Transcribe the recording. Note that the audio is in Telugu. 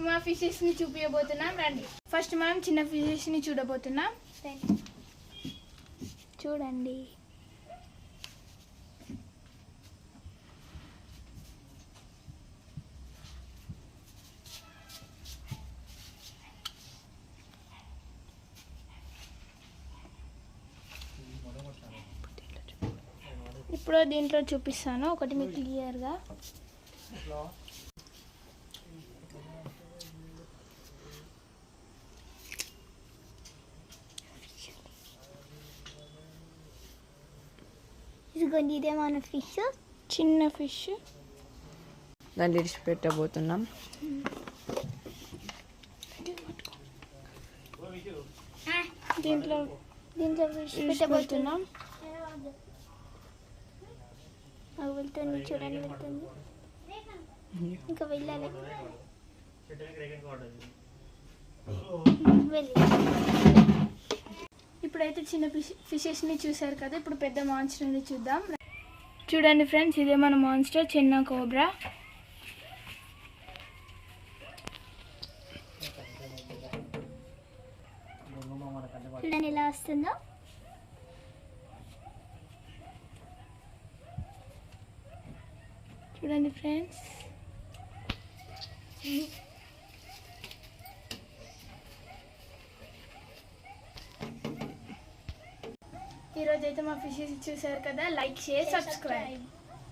మా ఫిషెస్ని చూపించబోతున్నాం రండి. ఫస్ట్ మనం చిన్న ఫిషెస్ని చూడబోతున్నాం. చూడండి. ఇప్పుడు దీంట్లో చూపిస్తాను ఒకటి మీకు క్లియర్గా. ఇదిగోండి, ఇదే మన ఫిష్, చిన్న ఫిష్. దాన్ని విడిచి పెట్టబోతున్నాం. దీంట్లో పెట్టబోతున్నాం. వెళ్తుంది, చూడండి వెళ్తుంది, ఇంకా వెళ్ళాలి. ఇప్పుడైతే చిన్న ఫిషెస్ని చూసారు కదా, ఇప్పుడు పెద్ద మాన్స్టర్ని చూద్దాం. చూడండి ఫ్రెండ్స్, ఇదే మన మాన్స్టర్, చిన్న కోబ్రా. చూడండి ఎలా వస్తుందో. చూడండి ఫ్రెండ్స్, ఈరోజైతే మా ఫిషెస్ చూసారు కదా. Like, share, subscribe.